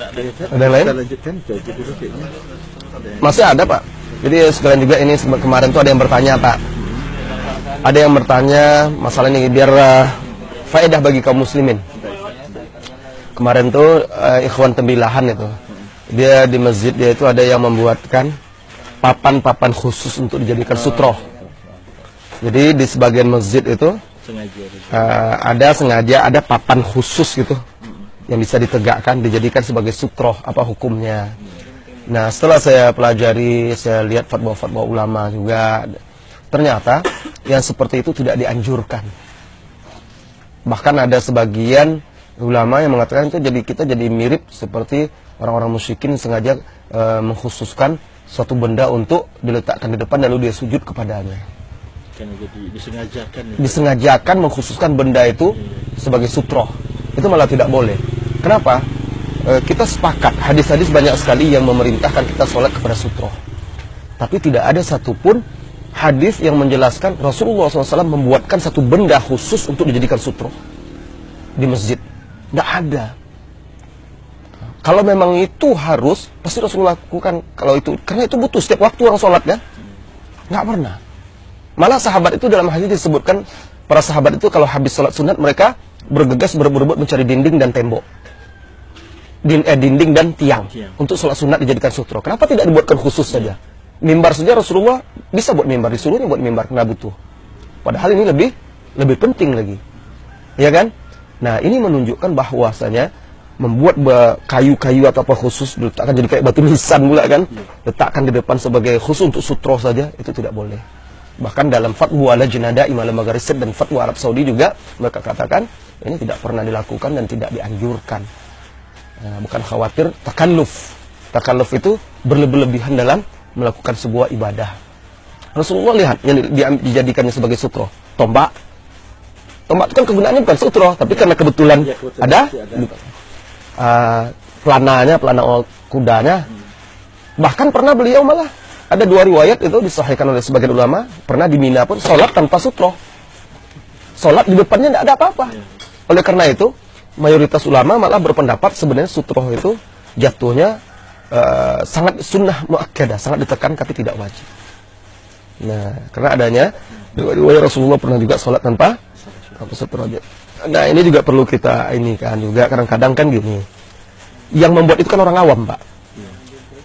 Ada yang lain? Kita lanjutkan dulu kayaknya. Masih ada Pak. Jadi sekalian juga ini kemarin tuh ada yang bertanya Pak. Ada yang bertanya masalah ini biar faedah bagi kaum muslimin. Kemarin tuh ikhwan tembilahan itu. Dia di masjid dia itu ada yang membuatkan papan-papan khusus untuk dijadikan sutroh. Jadi di sebagian masjid itu sengaja ada papan khusus gitu yang bisa ditegakkan dijadikan sebagai sutroh. Apa hukumnya? Nah setelah saya pelajari, saya lihat fatwa-fatwa ulama juga, ternyata yang seperti itu tidak dianjurkan. Bahkan ada sebagian ulama yang mengatakan itu kita jadi mirip seperti orang-orang musyrikin sengaja mengkhususkan suatu benda untuk diletakkan di depan lalu dia sujud kepadanya. Karena jadi disengajakan mengkhususkan benda itu sebagai sutroh. Itu malah tidak boleh. Kenapa? Kita sepakat hadis-hadis banyak sekali yang memerintahkan kita sholat kepada sutroh. Tapi tidak ada satupun hadis yang menjelaskan Rasulullah SAW membuatkan satu benda khusus untuk dijadikan sutroh di masjid. Tidak ada. Kalau memang itu harus, pasti Rasulullah lakukan kalau itu. Karena itu butuh setiap waktu orang sholat kan. Nggak pernah. Malah sahabat itu dalam hadis disebutkan, para sahabat itu kalau habis sholat sunat mereka bergegas berebut-rebut mencari dinding dan tembok. Dinding dan tiang untuk sholat sunat dijadikan sutroh. Kenapa tidak dibuatkan khusus saja? Mimbar saja Rasulullah bisa buat mimbar, disuruhnya buat mimbar karena butuh. Padahal ini lebih penting lagi, ya kan? Nah ini menunjukkan bahwasanya membuat kayu-kayu atau apa khusus diletakkan jadi kayak batu nisan pula kan, letakkan di depan sebagai khusus untuk sutroh saja itu tidak boleh. Bahkan dalam fatwa Lajnah Daimah Lembaga Riset dan fatwa Arab Saudi juga mereka katakan ini tidak pernah dilakukan dan tidak dianjurkan. Nah, bukan khawatir takalluf. Takalluf itu berlebihan dalam melakukan sebuah ibadah. Rasulullah lihat yang dijadikannya sebagai sutroh, tombak. Tombak itu kan kegunaannya bukan sutroh, tapi karena kebetulan ada pelana kudanya. Bahkan pernah beliau malah ada 2 riwayat itu disahihkan oleh sebagian ulama, pernah di Mina pun sholat tanpa sutroh. Sholat di depannya tidak ada apa-apa. Oleh karena itu mayoritas ulama malah berpendapat sebenarnya sutroh itu jatuhnya sangat sunnah muakkadah, sangat ditekan tapi tidak wajib. Nah, karena adanya riwayat Rasulullah pernah juga sholat tanpa sutroh. Nah, ini juga perlu kita ini kan juga kadang-kadang kan gini. Yang membuat itu kan orang awam, Pak.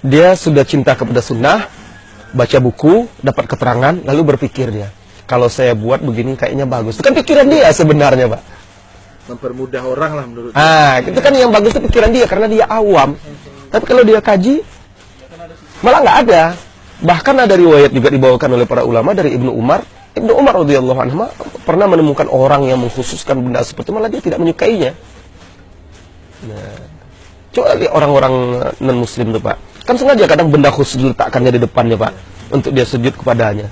Dia sudah cinta kepada sunnah, baca buku, dapat keterangan, lalu berpikir dia, kalau saya buat begini kayaknya bagus. Itu kan pikiran dia sebenarnya, Pak. Mempermudah orang lah menurut itu kan yang bagus itu pikiran dia karena dia awam. Tapi kalau dia kaji malah nggak ada. Bahkan ada riwayat juga dibawakan oleh para ulama dari Ibnu Umar radhiyallahu anhu pernah menemukan orang yang mengkhususkan benda seperti itu malah dia tidak menyukainya. Nah, coba lihat orang-orang non muslim tuh Pak. Kan sengaja kadang benda khusus diletakkannya di depannya Pak untuk dia sujud kepadanya.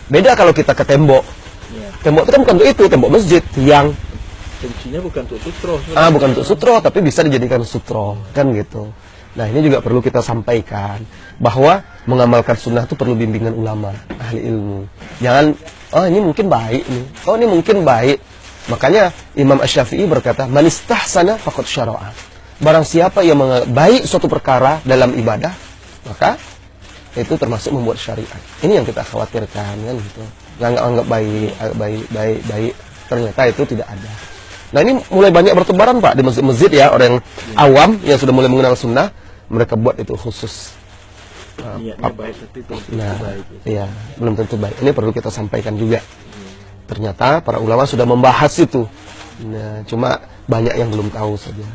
Beda kalau kita ke tembok. Tembok itu kan bukan untuk itu, tembok masjid yang fungsinya bukan untuk sutroh. Bukan untuk sutroh, tapi bisa dijadikan sutroh, kan gitu. Nah, ini juga perlu kita sampaikan bahwa mengamalkan sunnah itu perlu bimbingan ulama, ahli ilmu. Jangan, ini mungkin baik nih. Ini mungkin baik. Makanya Imam Asy-Syafi'i berkata, "Man istahsana faqad syara'a." Barang siapa yang baik suatu perkara dalam ibadah, maka itu termasuk membuat syariat. Ini yang kita khawatirkan kan gitu. Anggap baik. Ternyata itu tidak ada. Nah ini mulai banyak bertebaran Pak di masjid-masjid ya, orang yang awam yang sudah mulai mengenal sunnah, mereka buat itu khusus. Baik, iya, belum tentu baik. Ini perlu kita sampaikan juga. Ternyata para ulama sudah membahas itu. Nah, cuma banyak yang belum tahu saja.